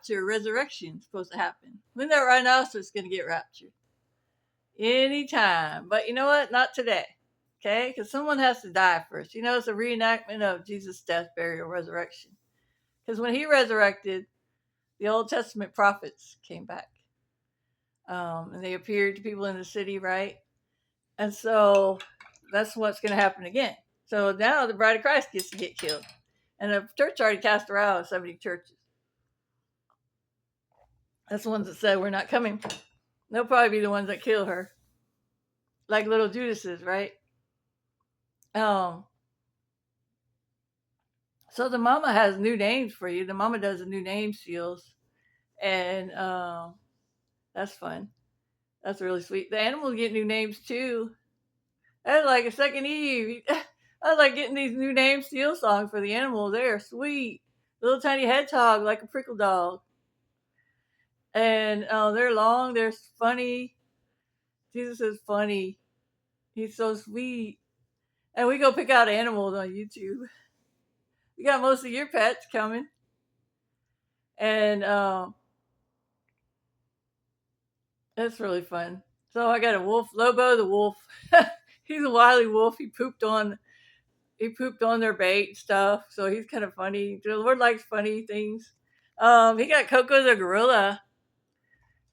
rapture, resurrection is supposed to happen. When that rhinoceros going to get raptured? Anytime. But you know what? Not today. Okay? Because someone has to die first. You know, it's a reenactment of Jesus' death, burial, resurrection. Because when he resurrected, the Old Testament prophets came back. And they appeared to people in the city, right? And so that's what's going to happen again. So now the bride of Christ gets to get killed. And the church already cast her out of 70 churches. That's the ones that said we're not coming. They'll probably be the ones that kill her. Like little Judas's, right? So the mama has new names for you. The mama does the new name seals. And that's fun. That's really sweet. The animals get new names too. That's like a second Eve. I was like getting these new name seal songs for the animals. They are sweet. Little tiny hedgehog like a prickle dog. And they're long. They're funny. Jesus is funny. He's so sweet. And we go pick out animals on YouTube. You got most of your pets coming. And it's really fun. So I got a wolf, Lobo the wolf. He's a wily wolf. He pooped on their bait and stuff. So he's kind of funny. The Lord likes funny things. He got Coco the gorilla.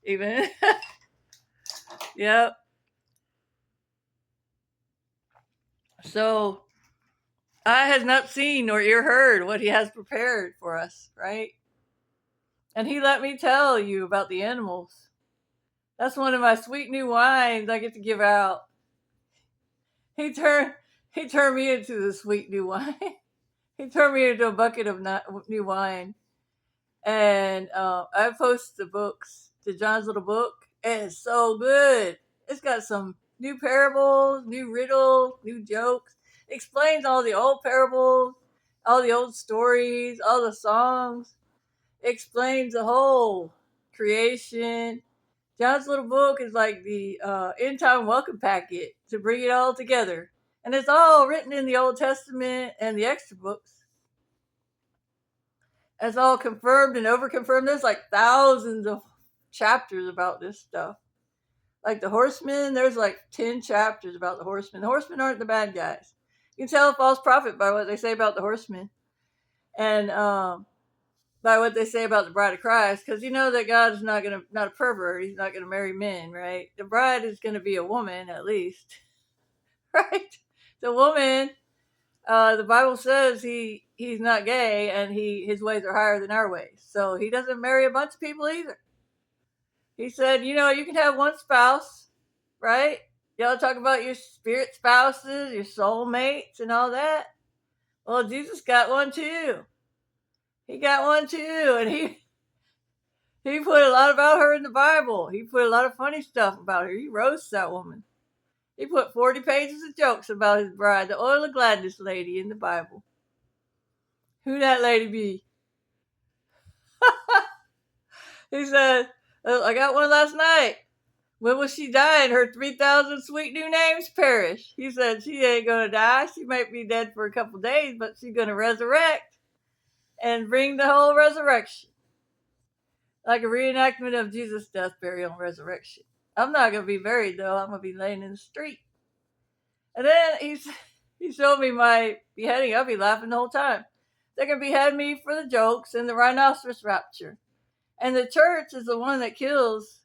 Even. Yep. So eye has not seen nor ear heard what he has prepared for us, right? And he let me tell you about the animals. That's one of my sweet new wines I get to give out. He turned me into the sweet new wine. He turned me into a bucket of new wine. And I post the books, the John's Little Book. And it's so good. It's got some new parables, new riddles, new jokes. It explains all the old parables, all the old stories, all the songs. It explains the whole creation. John's Little Book is like the end time welcome packet to bring it all together. And it's all written in the Old Testament and the extra books. It's all confirmed and overconfirmed. There's like thousands of chapters about this stuff. Like the horsemen, there's like 10 chapters about the horsemen. The horsemen aren't the bad guys. You can tell a false prophet by what they say about the horsemen. And by what they say about the bride of Christ. Because you know that God is not a pervert. He's not going to marry men, right? The bride is going to be a woman at least. Right? The woman, the Bible says he's not gay and his ways are higher than our ways. So he doesn't marry a bunch of people either. He said, you know, you can have one spouse, right? Y'all talk about your spirit spouses, your soul mates and all that. Well, Jesus got one too. He got one too. And he put a lot about her in the Bible. He put a lot of funny stuff about her. He roasts that woman. He put 40 pages of jokes about his bride, the oil of gladness lady in the Bible. Who that lady be? He said, I got one last night. When will she die and her 3,000 sweet new names perish? He said she ain't going to die. She might be dead for a couple days, but she's going to resurrect and bring the whole resurrection. Like a reenactment of Jesus' death, burial, and resurrection. I'm not going to be buried, though. I'm going to be laying in the street. And then he showed me my beheading. I'll be laughing the whole time. They're going to behead me for the jokes and the rhinoceros rapture. And the church is the one that kills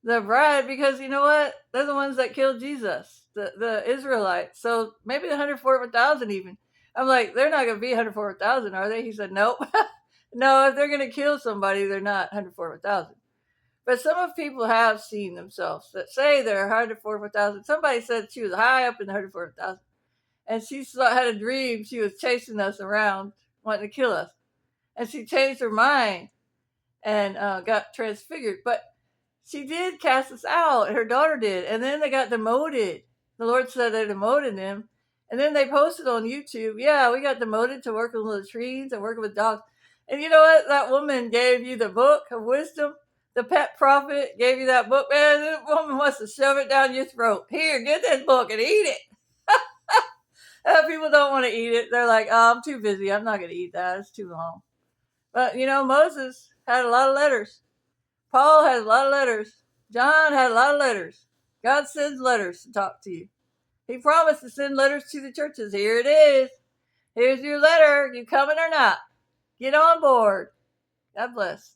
the bride because, you know what? They're the ones that killed Jesus, the Israelites. So maybe the 144,000 even. I'm like, they're not going to be 144,000, are they? He said, nope. No, if they're going to kill somebody, they're not 144,000. But some of people have seen themselves that say they're 144,000. Somebody said she was high up in the 144,000. And she had a dream. She was chasing us around, wanting to kill us. And she changed her mind and got transfigured. But she did cast us out. Her daughter did. And then they got demoted. The Lord said they demoted them. And then they posted on YouTube, yeah, we got demoted to working with latrines and working with dogs. And you know what? That woman gave you the book of wisdom. The pet prophet gave you that book. Man, this woman wants to shove it down your throat. Here, get this book and eat it. People don't want to eat it. They're like, oh, I'm too busy. I'm not going to eat that. It's too long. But Moses had a lot of letters. Paul has a lot of letters. John had a lot of letters. God sends letters to talk to you. He promised to send letters to the churches. Here it is. Here's your letter. You coming or not? Get on board. God bless.